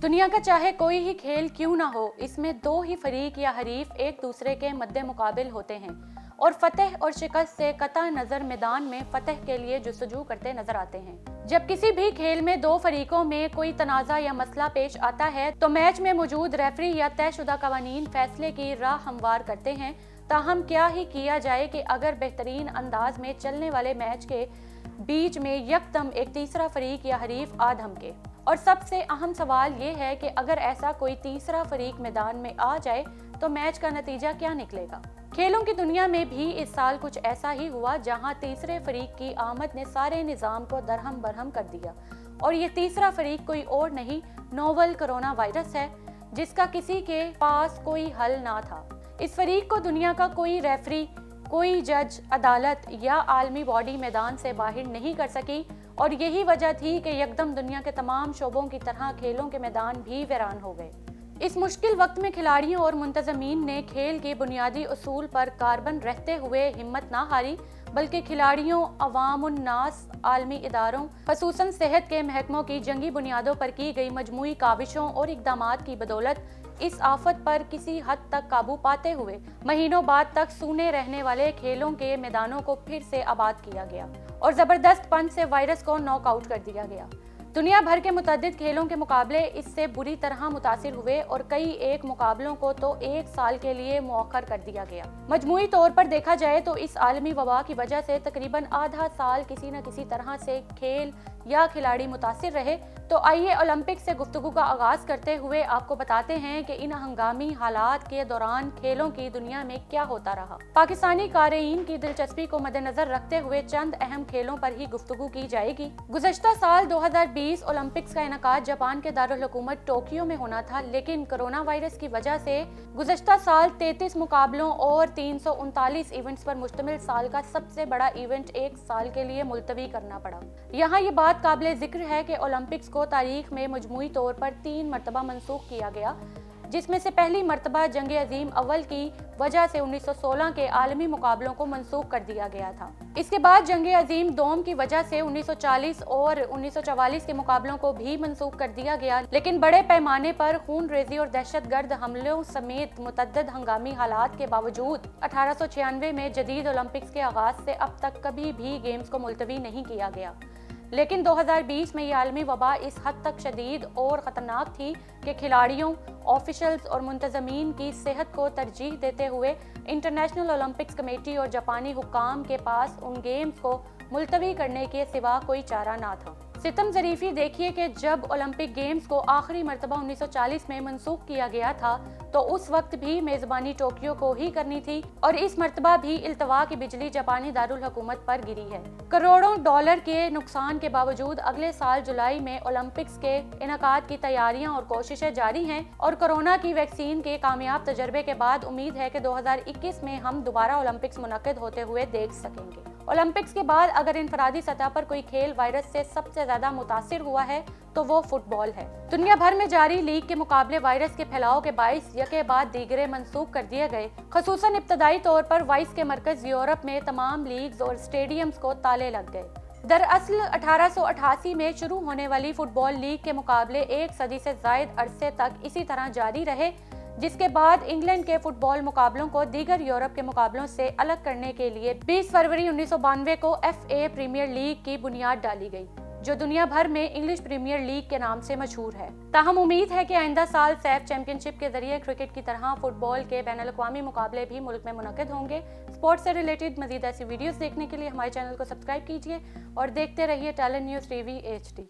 दुनिया का चाहे कोई ही खेल क्यों ना हो, इसमें दो ही फरीक या हरीफ एक दूसरे के मद्दे मुकाबिल होते हैं और फतह और शिकस्त से कतई नजर मैदान में फतह के लिए जुस्तजू करते नजर आते हैं। जब किसी भी खेल में दो फरीकों में कोई तनाज़ा या मसला पेश आता है तो मैच में मौजूद रेफरी या तयशुदा कवानीन फैसले की राह हमवार करते हैं। ताहम क्या ही किया जाए कि अगर बेहतरीन अंदाज में चलने वाले मैच के बीच में यकदम एक तीसरा फरीक या हरीफ आ धमके, और सबसे अहम सवाल ये है कि अगर ऐसा कोई तीसरा फरीक मैदान में आ जाए तो मैच का नतीजा क्या निकलेगा। खेलों की दुनिया में भी इस साल कुछ ऐसा ही हुआ जहां तीसरे फरीक की आमद ने सारे निज़ाम को दरहम बरहम कर दिया, और ये तीसरा फरीक कोई और नहीं, नोवल कोरोना वायरस है, जिसका किसी के पास कोई हल ना था। इस फरीक को दुनिया का कोई रेफरी, कोई जज, अदालत या आलमी बॉडी मैदान से बाहर नहीं कर सकी, और यही वजह थी कि यकदम दुनिया के तमाम शोबों की तरह खेलों के मैदान भी वीरान हो गए। इस मुश्किल वक्त में खिलाड़ियों और मुंतज़मीन ने खेल के बुनियादी उसूल पर कारबन रहते हुए हिम्मत ना हारी, बल्कि खिलाड़ियों, अवामुन्नास, आलमी इदारों, खसूसन सेहत के महकमों की जंगी बुनियादों पर की गई मजमूई काविशों और इक़दामात की बदौलत इस आफत पर किसी हद तक काबू पाते हुए महीनों बाद तक सूने रहने वाले खेलों के मैदानों को फिर से आबाद किया गया और ज़बरदस्त पंच से वायरस को नॉकआउट कर दिया गया। दुनिया भर के मुतअद्दिद खेलों के मुकाबले इससे बुरी तरह मुतासिर हुए और कई एक मुकाबलों को तो एक साल के लिए मुअख्खर कर दिया गया। मजमूई तौर पर देखा जाए तो इस आलमी वबा की वजह से तकरीबन आधा साल किसी न किसी तरह से खेल या खिलाड़ी मुतासिर रहे। तो आइए ओलंपिक से गुफ्तगू का आगाज करते हुए आपको बताते हैं कि इन हंगामी हालात के दौरान खेलों की दुनिया में क्या होता रहा। पाकिस्तानी कारीन की दिलचस्पी को मद्देनजर रखते हुए चंद अहम खेलों पर ही गुफ्तगू की जाएगी। गुज़श्ता साल 2020 ओलंपिक्स का इनेकाद जापान के दारुल हुकूमत टोक्यो में होना था, लेकिन कोरोना वायरस की वजह से गुज़श्ता साल 33 मुकाबलों और 339 इवेंट्स पर मुश्तमिल साल का सबसे बड़ा इवेंट एक साल के लिए मुलतवी करना पड़ा। यहाँ ये बात काबिल जिक्र है कि ओलंपिक्स को तारीख में मजमूई तौर पर 3 मरतबा मनसूख किया गया, जिसमें से पहली मरतबा जंग अजीम अव्वल की वजह से 1916 के आलमी मुकाबलों को मनसूख कर दिया गया था। इसके बाद जंग अजीम दोम की वजह से 1940 और 1944 के मुकाबलों को भी मनसूख कर दिया गया, लेकिन बड़े पैमाने पर खून रेजी और दहशतगर्द हमलों समेत मुतअद्दिद हंगामी हालात के बावजूद 1896 में जदीद ओलंपिक्स के आगाज से अब तक कभी भी गेम्स को मुलतवी नहीं किया गया। लेकिन 2020 में ये आलमी वबा इस हद तक शदीद और ख़तरनाक थी कि खिलाड़ियों, ऑफिशल्स और मुंतज़मीन की सेहत को तरजीह देते हुए इंटरनेशनल ओलंपिक्स कमेटी और जापानी हुक्काम के पास उन गेम्स को मुलतवी करने के सिवा कोई चारा ना था। सितम ज़रीफ़ी देखिए कि जब ओलंपिक गेम्स को आखिरी मरतबा 1940 में मनसूख किया गया था तो उस वक्त भी मेज़बानी टोक्यो को ही करनी थी, और इस मरतबा भी इल्तवा की बिजली जापानी दारुल हुकूमत पर गिरी है। करोड़ों डॉलर के नुकसान के बावजूद अगले साल जुलाई में ओलंपिक्स के इनेकाद की तैयारियां और कोशिशें जारी हैं, और कोरोना की वैक्सीन के कामयाब तजर्बे के बाद उम्मीद है कि 2021 में हम दोबारा ओलंपिक्स मुनक्किद होते हुए देख सकेंगे। ओलंपिक्स के बाद अगर इनफरादी सतह पर कोई खेल वायरस से सबसे ज्यादा मुतासिर हुआ है तो वो फुटबॉल है। दुनिया भर में जारी लीग के मुकाबले वायरस के फैलाव के बाइस यके बाद दीगरे मनसूख कर दिए गए। खसूसन इब्तदाई तौर पर वाइस के मरकज यूरोप में तमाम लीग्स और स्टेडियम्स को ताले लग गए। दरअसल 1888 में शुरू होने वाली फुटबॉल लीग के मुकाबले एक सदी से जायद अरसे तक इसी तरह जारी रहे, जिसके बाद इंग्लैंड के फुटबॉल मुकाबलों को दीगर यूरोप के मुकाबलों से अलग करने के लिए 20 फरवरी 1992 को FA प्रीमियर लीग की बुनियाद डाली गई, जो दुनिया भर में इंग्लिश प्रीमियर लीग के नाम से मशहूर है। ताहम उम्मीद है कि आइंदा साल सैफ चैंपियनशिप के जरिए क्रिकेट की तरह फुटबॉल के बैनुल-अक़वामी मुकाबले भी मुल्क में मुनक्किद होंगे। स्पोर्ट्स से रिलेटेड मजीद ऐसी वीडियोस देखने के लिए हमारे चैनल को सब्सक्राइब कीजिए और देखते रहिए टैलेंट न्यूज़ TV HD।